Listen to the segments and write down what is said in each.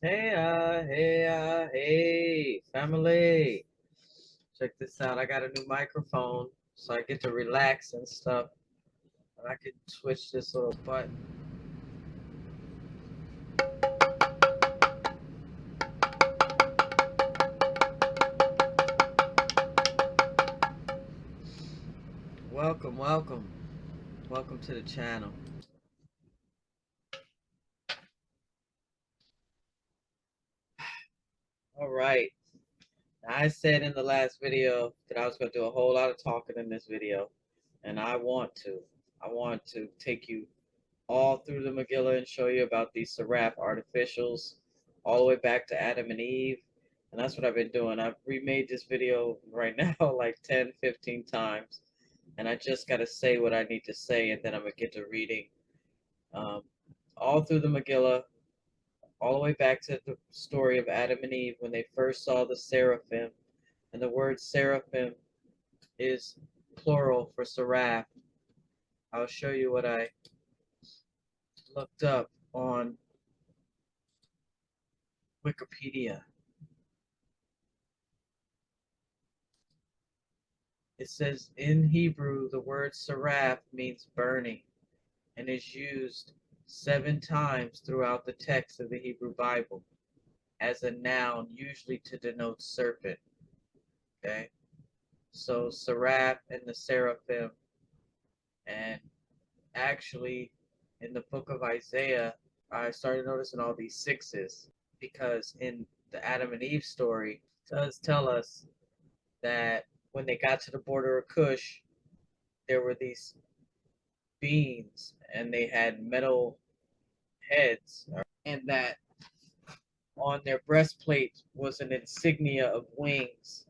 Hey, family. Check this out. I got a new microphone, so I get to relax and stuff. And I can switch this little button. Welcome. Welcome to the channel. All right. Now, I said in the last video that I was going to do a whole lot of talking in this video, and I want to. I want to take you all through the Megillah and show you about these Seraph artificials, all the way back to Adam and Eve. And that's what I've been doing. I've remade this video right now like 10, 15 times. And I just got to say what I need to say, and then I'm going to get to reading um, all through the Megillah, all the way back to the story of Adam and Eve when they first saw the seraphim. And the word seraphim is plural for seraph. I'll show you what I looked up on Wikipedia. It says in Hebrew, the word seraph means burning and is used 7 times throughout the text of the Hebrew Bible as a noun, usually to denote serpent. Okay, so seraph and the seraphim, and actually in the book of Isaiah, I started noticing all these sixes because in the Adam and Eve story, it does tell us that when they got to the border of Cush, there were these beings and they had metal heads, and that on their breastplate was an insignia of wings,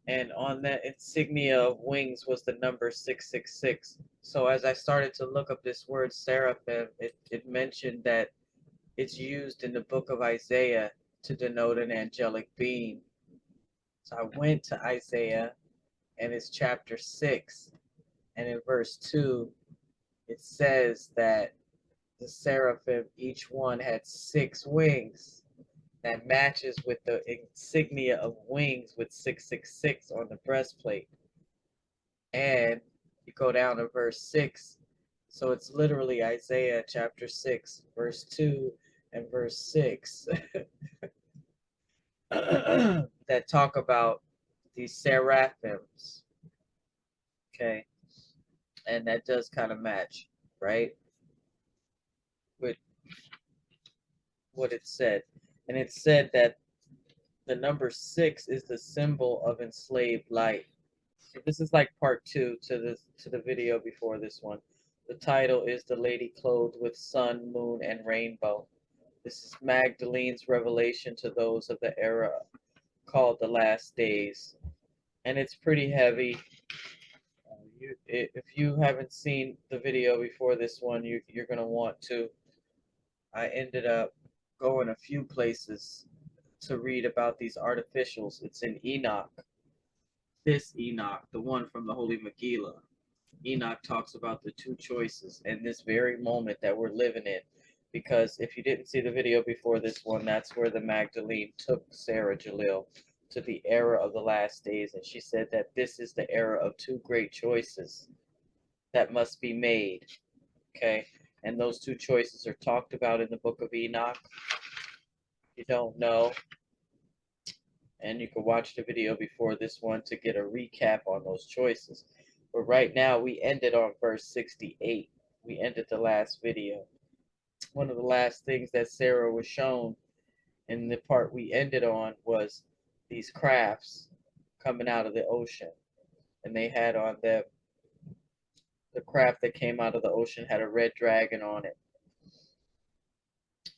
and on that insignia of wings was the number 666. So as I started to look up this word seraphim, it mentioned that it's used in the book of Isaiah to denote an angelic being. So I went to Isaiah, and it's chapter 6, and in verse 2 it says that the seraphim, each one had 6 wings. That matches with the insignia of wings with 666 on the breastplate. And you go down to verse 6. So it's literally Isaiah chapter 6, verse 2 and verse 6 that talk about these seraphims. Okay. And that does kind of match, right? With what it said. And it said that the number 6 is the symbol of enslaved life. So this is like part 2 to the video before this one. The title is The Lady Clothed with Sun, Moon, and Rainbow. This is Magdalene's revelation to those of the era called the Last Days. And it's pretty heavy. If you haven't seen the video before this one, you're going to want to. I ended up going a few places to read about these artificials. It's in Enoch. This Enoch, the one from the Holy Megillah. Enoch talks about the 2 choices in this very moment that we're living in. Because if you didn't see the video before this one, that's where the Magdalene took Sarah Jalil to the era of the last days. And she said that this is the era of 2 great choices that must be made. Okay? And those 2 choices are talked about in the book of Enoch. You don't know, and you can watch the video before this one to get a recap on those choices. But right now, we ended on verse 68. We ended the last video. One of the last things that Sarah was shown in the part we ended on was these crafts coming out of the ocean. And they had on them, the craft that came out of the ocean had a red dragon on it.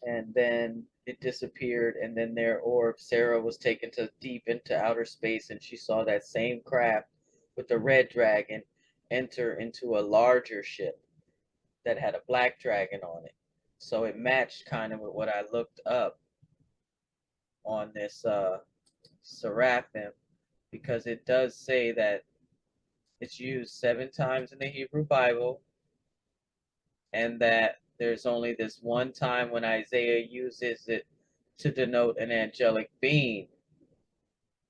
And then it disappeared, and then their orb, Sarah was taken to deep into outer space, and she saw that same craft with the red dragon enter into a larger ship that had a black dragon on it. So it matched kind of with what I looked up on this seraphim, because it does say that it's used 7 times in the Hebrew Bible, and that there's only this one time when Isaiah uses it to denote an angelic being,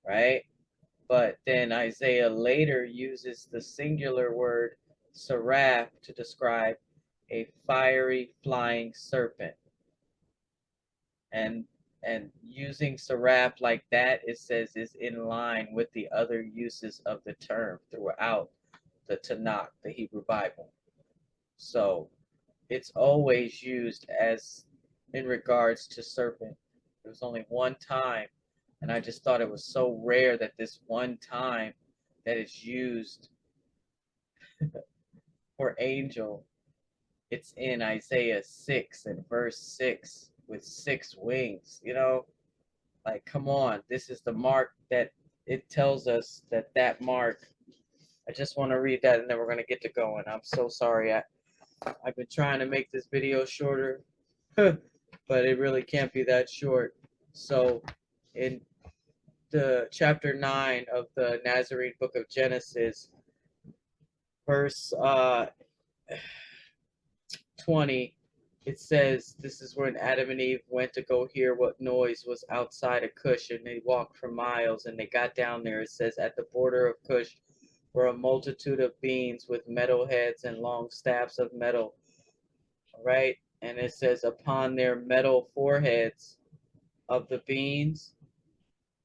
right? But then Isaiah later uses the singular word seraph to describe a fiery flying serpent. And using seraph like that, it says, is in line with the other uses of the term throughout the Tanakh, the Hebrew Bible. So it's always used as in regards to serpent. There was only one time, and I just thought it was so rare that this one time that it's used for angel, it's in Isaiah 6 and verse 6 with 6 wings. Like, come on, this is the mark that it tells us that mark. I just want to read that and then we're going to get to going. I'm so sorry. I've been trying to make this video shorter, but it really can't be that short. So in the chapter 9 of the Nazarene book of Genesis, verse 20, it says, this is when Adam and Eve went to go hear what noise was outside of Cush, and they walked for miles, and they got down there. It says, at the border of Cush were a multitude of beings with metal heads and long staffs of metal, right? And it says, upon their metal foreheads of the beings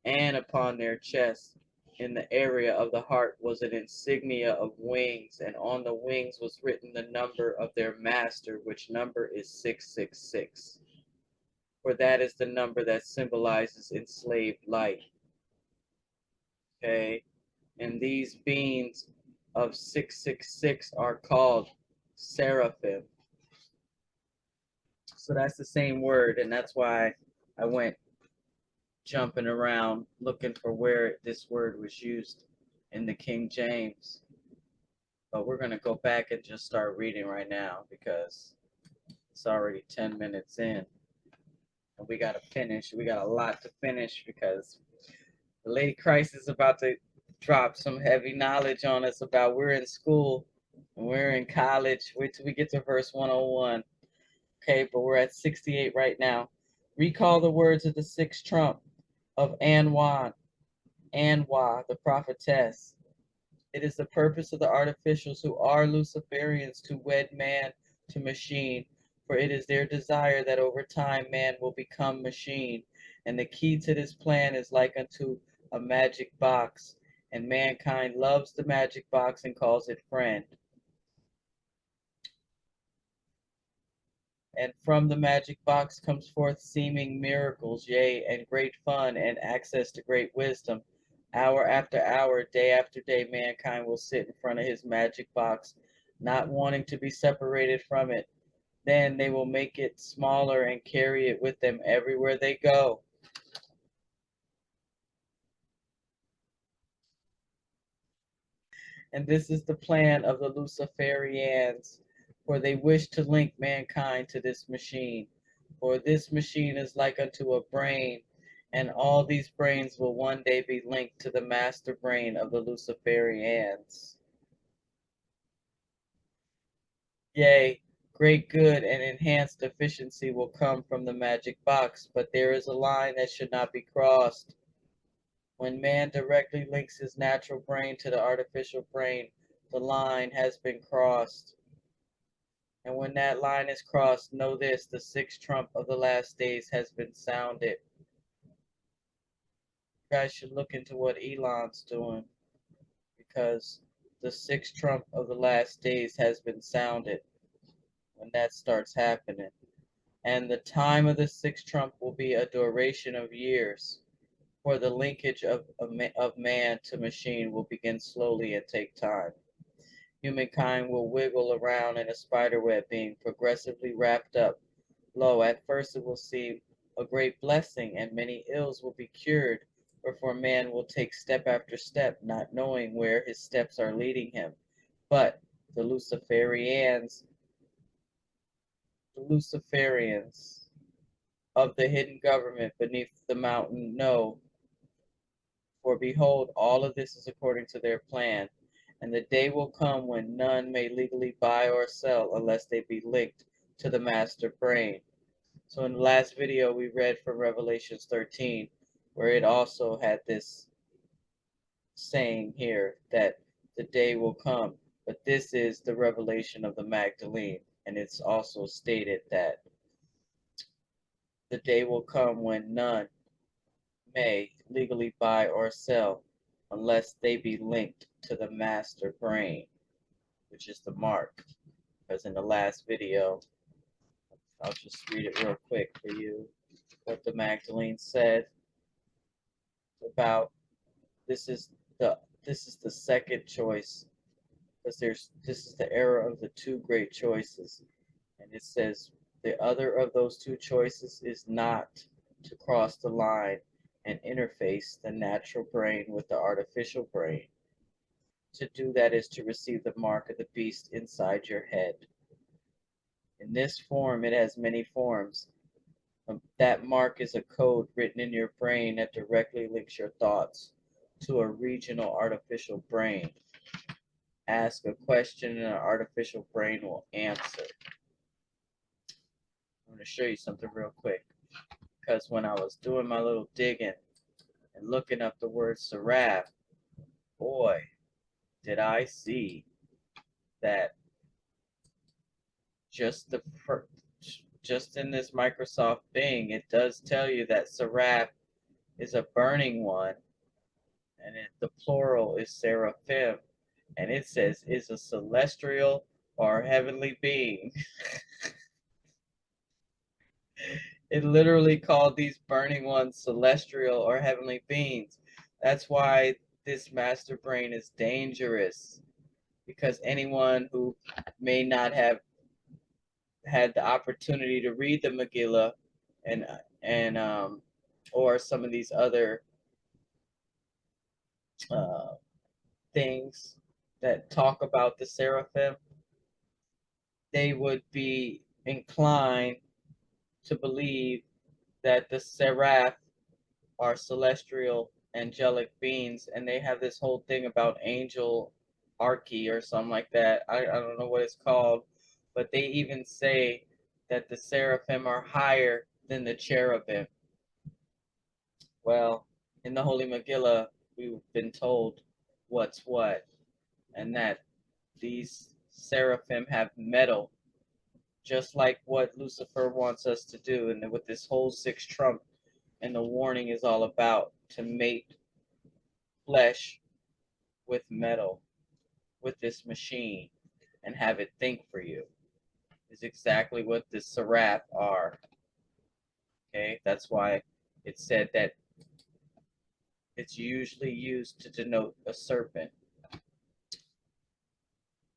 and upon their chests in the area of the heart was an insignia of wings, and on the wings was written the number of their master, which number is 666. For that is the number that symbolizes enslaved life. Okay? And these beings of 666 are called seraphim. So that's the same word, and that's why I went jumping around looking for where this word was used in the King James. But we're going to go back and just start reading right now because it's already 10 minutes in. And we got to finish. We got a lot to finish because the Lady Christ is about to drop some heavy knowledge on us about we're in school and we're in college. Wait till we get to verse 101. Okay, but we're at 68 right now. Recall the words of the sixth trump of Anwa, the prophetess. It is the purpose of the artificials who are Luciferians to wed man to machine, for it is their desire that over time man will become machine. And the key to this plan is like unto a magic box, and mankind loves the magic box and calls it friend. And from the magic box comes forth seeming miracles, yea, and great fun, and access to great wisdom. Hour after hour, day after day, mankind will sit in front of his magic box, not wanting to be separated from it. Then they will make it smaller and carry it with them everywhere they go. And this is the plan of the Luciferians, for they wish to link mankind to this machine. For this machine is like unto a brain, and all these brains will one day be linked to the master brain of the Luciferians. Yea, great good and enhanced efficiency will come from the magic box, but there is a line that should not be crossed. When man directly links his natural brain to the artificial brain, the line has been crossed. And when that line is crossed, know this, the sixth trump of the last days has been sounded. You guys should look into what Elon's doing, because the sixth trump of the last days has been sounded when that starts happening. And the time of the sixth trump will be a duration of years, for the linkage of man to machine will begin slowly and take time. Humankind will wiggle around in a spider web, being progressively wrapped up. Lo, at first it will seem a great blessing, and many ills will be cured, wherefore man will take step after step, not knowing where his steps are leading him. But the Luciferians of the hidden government beneath the mountain know, for behold, all of this is according to their plan. And the day will come when none may legally buy or sell unless they be linked to the master brain. So in the last video, we read from Revelations 13, where it also had this saying here that the day will come. But this is the revelation of the Magdalene. And it's also stated that the day will come when none may legally buy or sell unless they be linked to the master brain, which is the mark. Because in the last video, I'll just read it real quick for you, what the Magdalene said about this is the second choice, because this is the era of the two great choices. And it says the other of those two choices is not to cross the line and interface the natural brain with the artificial brain. To do that is to receive the mark of the beast inside your head. In this form, it has many forms. That mark is a code written in your brain that directly links your thoughts to a regional artificial brain. Ask a question and an artificial brain will answer. I'm going to show you something real quick, because when I was doing my little digging and looking up the word seraph, boy, did I see that just in this Microsoft Bing, it does tell you that seraph is a burning one, and the plural is seraphim, and it says is a celestial or heavenly being. It literally called these burning ones celestial or heavenly beings. That's why this master brain is dangerous, because anyone who may not have had the opportunity to read the Megillah and or some of these other uh, things that talk about the seraphim, they would be inclined to believe that the seraph are celestial angelic beings, and they have this whole thing about angel archy or something like that. I don't know what it's called, but they even say that the seraphim are higher than the cherubim. Well, in the Holy Megillah, we've been told what's what, and that these seraphim have metal, just like what Lucifer wants us to do, and with this whole sixth trump, and the warning is all about to mate flesh with metal, with this machine, and have it think for you, is exactly what the seraph are. Okay, that's why it said that it's usually used to denote a serpent.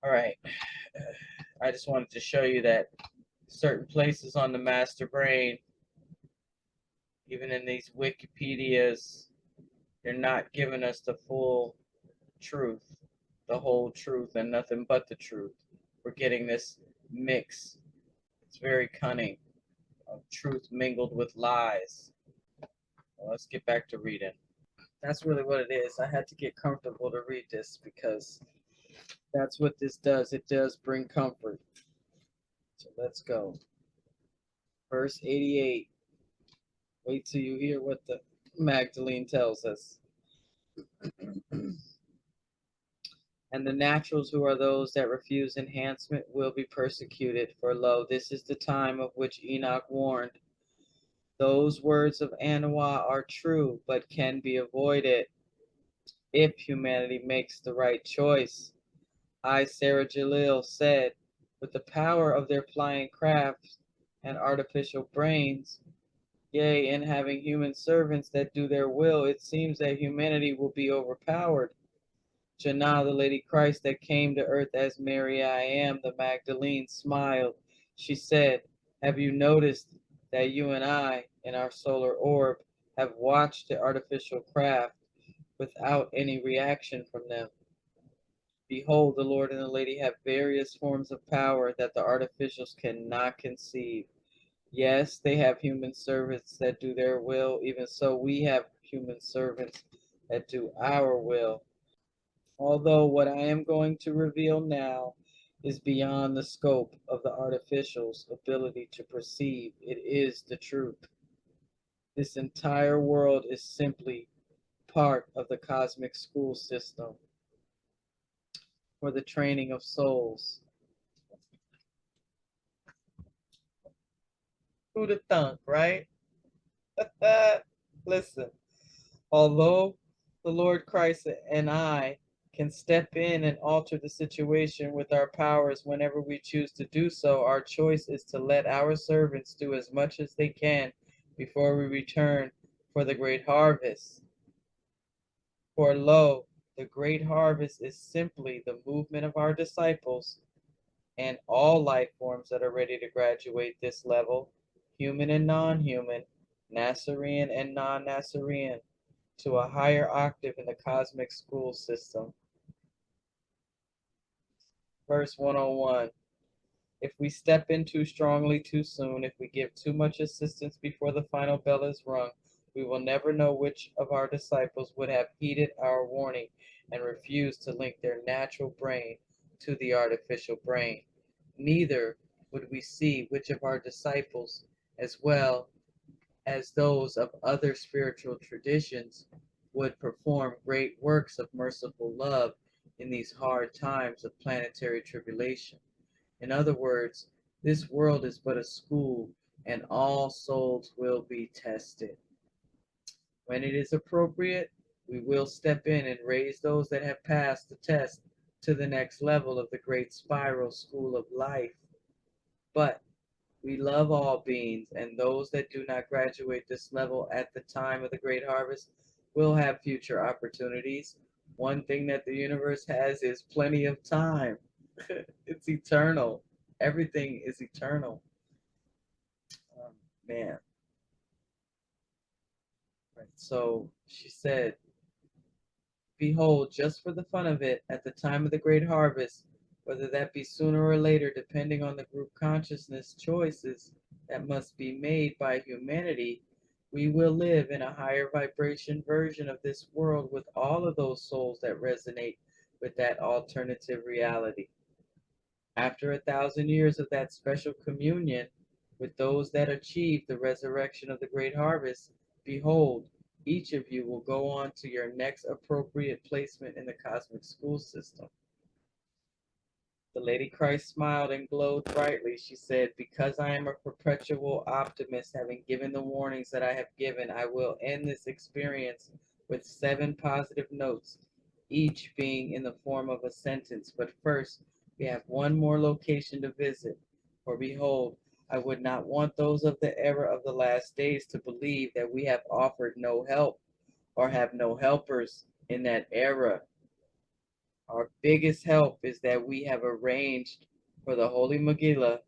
All right, I just wanted to show you that certain places on the master brain, even in these Wikipedias, they're not giving us the full truth, the whole truth, and nothing but the truth. We're getting this mix. It's very cunning, of truth mingled with lies. Well, let's get back to reading. That's really what it is. I had to get comfortable to read this, because that's what this does. It does bring comfort. So let's go. Verse 88. Wait till you hear what the Magdalene tells us. And the naturals, who are those that refuse enhancement, will be persecuted. For lo, this is the time of which Enoch warned. Those words of Anoah are true, but can be avoided if humanity makes the right choice. I, Sarah Jalil, said, with the power of their flying crafts and artificial brains, yea, and having human servants that do their will, it seems that humanity will be overpowered. Jannah, the Lady Christ that came to earth as Mary I am, the Magdalene, smiled. She said, have you noticed that you and I, in our solar orb, have watched the artificial craft without any reaction from them? Behold, the Lord and the Lady have various forms of power that the artificials cannot conceive. Yes, they have human servants that do their will. Even so, we have human servants that do our will. Although what I am going to reveal now is beyond the scope of the artificial's ability to perceive. It is the truth. This entire world is simply part of the cosmic school system for the training of souls. Who'd have thunk, right? Listen, although the Lord Christ and I can step in and alter the situation with our powers whenever we choose to do so, our choice is to let our servants do as much as they can before we return for the great harvest. For lo, the great harvest is simply the movement of our disciples and all life forms that are ready to graduate this level, human and non-human, Nasarean and non-Nasarean, to a higher octave in the cosmic school system. Verse 101. If we step in too strongly too soon, if we give too much assistance before the final bell is rung, we will never know which of our disciples would have heeded our warning and refused to link their natural brain to the artificial brain. Neither would we see which of our disciples, as well as those of other spiritual traditions, would perform great works of merciful love in these hard times of planetary tribulation. In other words, this world is but a school, and all souls will be tested. When it is appropriate, we will step in and raise those that have passed the test to the next level of the great spiral school of life. But we love all beings, and those that do not graduate this level at the time of the great harvest will have future opportunities. One thing that the universe has is plenty of time. It's eternal. Everything is eternal. Man. Right. So she said, behold, just for the fun of it, at the time of the great harvest, whether that be sooner or later, depending on the group consciousness choices that must be made by humanity, we will live in a higher vibration version of this world with all of those souls that resonate with that alternative reality. After 1,000 years of that special communion with those that achieve the resurrection of the great harvest, behold, each of you will go on to your next appropriate placement in the cosmic school system. The Lady Christ smiled and glowed brightly. She said, because I am a perpetual optimist, having given the warnings that I have given, I will end this experience with 7 positive notes, each being in the form of a sentence. But first, we have one more location to visit. For behold, I would not want those of the era of the last days to believe that we have offered no help or have no helpers in that era. Our biggest help is that we have arranged for the Holy Megillah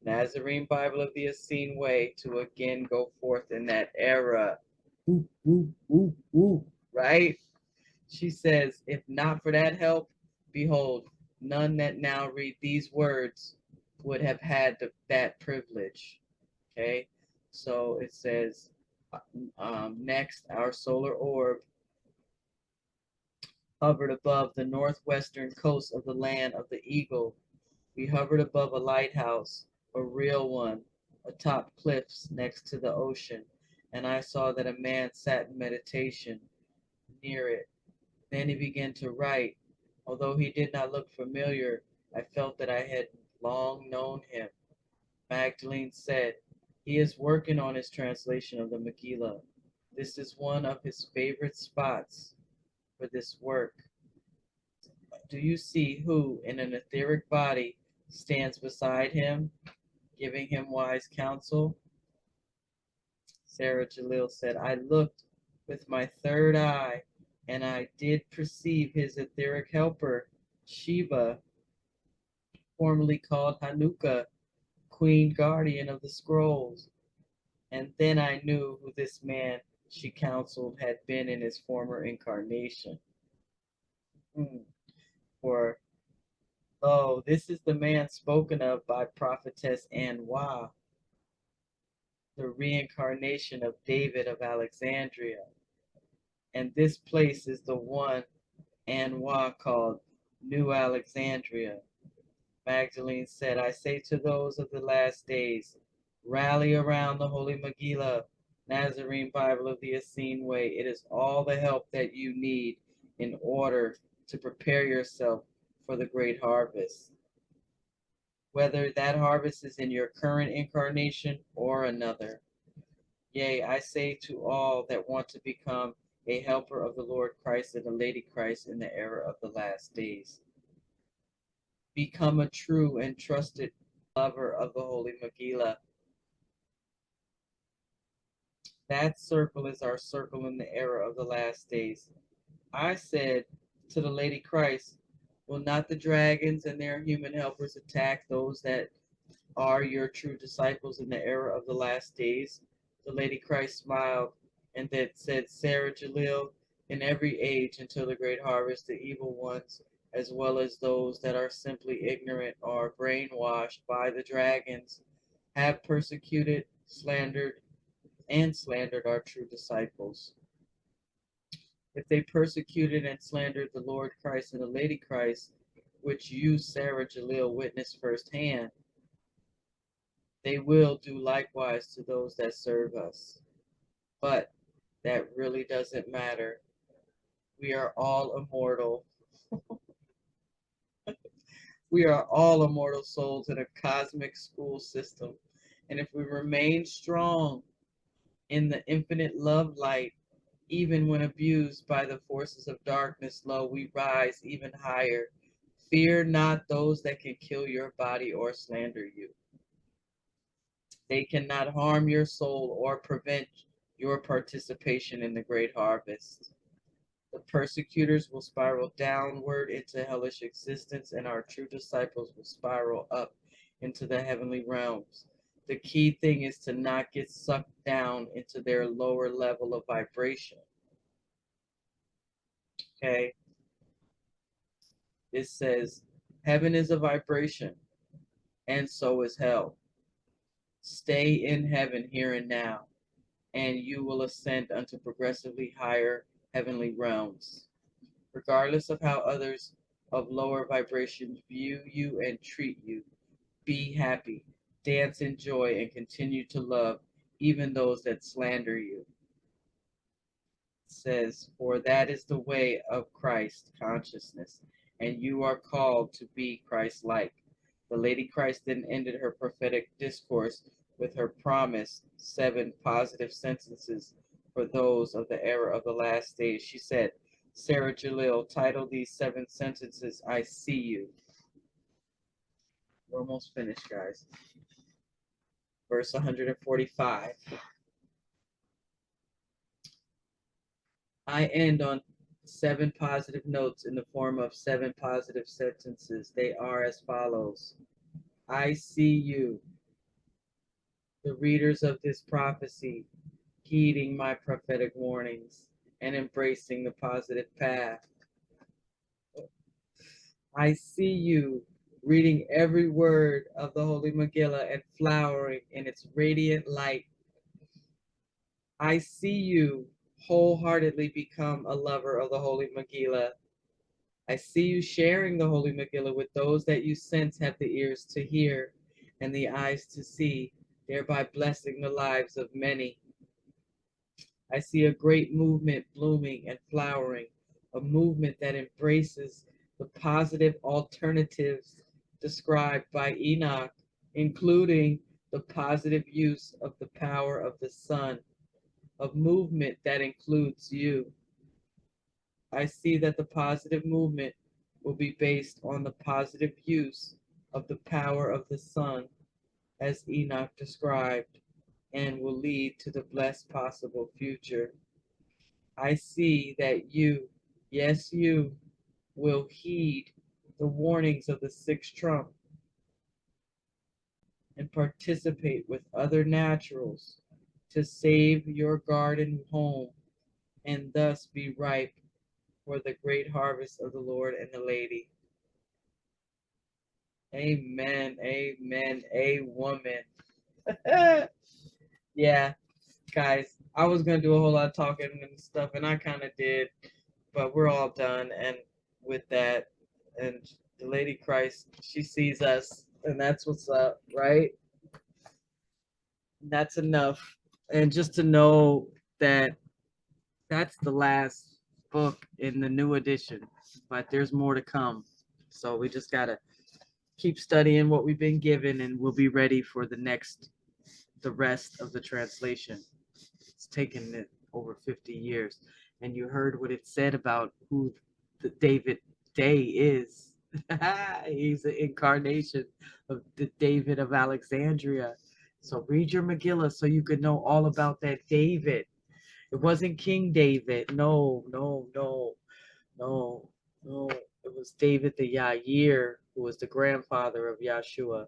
Nasarean Bible of the Essene Way to again go forth in that era. Woo, woo, woo, woo, right? She says, if not for that help, behold, none that now read these words would have had that privilege. Okay? So it says, next, our solar orb hovered above the northwestern coast of the land of the eagle. We hovered above a lighthouse, a real one, atop cliffs next to the ocean, and I saw that a man sat in meditation near it. Then he began to write. Although he did not look familiar, I felt that I had long known him. Magdalene said, he is working on his translation of the Megillah. This is one of his favorite spots for this work. Do you see who, in an etheric body, stands beside him, giving him wise counsel? Sarah Jalil said, I looked with my third eye, and I did perceive his etheric helper, Sheba, formerly called Hanukkah, queen guardian of the scrolls. And then I knew who this man she counseled had been in his former incarnation. For, oh, this is the man spoken of by prophetess Anwa, the reincarnation of David of Alexandria. And this place is the one Anwa called New Alexandria. Magdalene said, I say to those of the last days, rally around the Holy Megillah Nasarean Bible of the Essene Way. It is all the help that you need in order to prepare yourself for the great harvest. Whether that harvest is in your current incarnation or another. Yea, I say to all that want to become a helper of the Lord Christ and the Lady Christ in the era of the last days. Become a true and trusted lover of the Holy Megillah. That circle is our circle in the era of the last days. I said to the Lady Christ, will not the dragons and their human helpers attack those that are your true disciples in the era of the last days? The Lady Christ smiled and then said, Sarah Jalil, in every age until the great harvest, the evil ones, as well as those that are simply ignorant or brainwashed by the dragons, have persecuted, slandered our true disciples. If they persecuted and slandered the Lord Christ and the Lady Christ, which you, Sarah Jalil, witnessed firsthand, they will do likewise to those that serve us. But that really doesn't matter. We are all immortal. We are all immortal souls in a cosmic school system. And if we remain strong in the infinite love light, even when abused by the forces of darkness, lo, we rise even higher. Fear not those that can kill your body or slander you. They cannot harm your soul or prevent your participation in the great harvest. The persecutors will spiral downward into hellish existence, and our true disciples will spiral up into the heavenly realms. The key thing is to not get sucked down into their lower level of vibration. Okay? It says, heaven is a vibration, and so is hell. Stay in heaven here and now, and you will ascend unto progressively higher heavenly realms. Regardless of how others of lower vibrations view you and treat you, be happy, dance in joy, and continue to love even those that slander you. It says, for that is the way of Christ consciousness, and you are called to be Christ-like. The Lady Christ then ended her prophetic discourse with her promised 7 positive sentences for those of the era of the last days. She said, Sarah Jalil, title these 7 sentences, I see you. We're almost finished, guys. Verse 145. I end on 7 positive notes in the form of 7 positive sentences. They are as follows. I see you, the readers of this prophecy, heeding my prophetic warnings and embracing the positive path. I see you reading every word of the Holy Megillah and flowering in its radiant light. I see you wholeheartedly become a lover of the Holy Megillah. I see you sharing the Holy Megillah with those that you sense have the ears to hear and the eyes to see, thereby blessing the lives of many. I see a great movement blooming and flowering, a movement that embraces the positive alternatives described by Enoch, including the positive use of the power of the sun, a movement that includes you. I see that the positive movement will be based on the positive use of the power of the sun, as Enoch described, and will lead to the blessed possible future. I see that you, yes, you, will heed the warnings of the 6th trump and participate with other naturals to save your garden home and thus be ripe for the great harvest of the Lord and the Lady. Amen, amen, a woman. Yeah, guys, I was going to do a whole lot of talking and stuff, and I kind of did, but we're all done. And with that, and The Lady Christ, she sees us, and that's what's up, right? That's enough. And just to know that that's the last book in the new edition, but there's more to come. So we just gotta keep studying what we've been given, and we'll be ready for the rest of the translation. It's taken it over 50 years. And you heard what it said about who the David Day is. He's the incarnation of the David of Alexandria. So read your Megillah so you could know all about that David. It wasn't King David. No, no, no, no, no. It was David the Yair, who was the grandfather of Yahshua.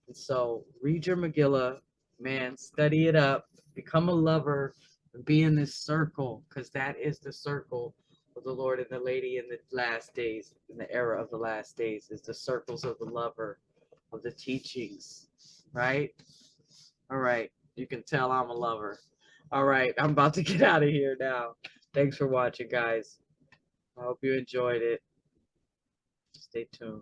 And so read your Megillah, man, study it up, become a lover, and be in this circle, because that is the circle of the Lord and the Lady in the last days, in the era of the last days, is the circles of the lover, of the teachings, right? All right, you can tell I'm a lover. All right, I'm about to get out of here now. Thanks for watching, guys. I hope you enjoyed it. Stay tuned.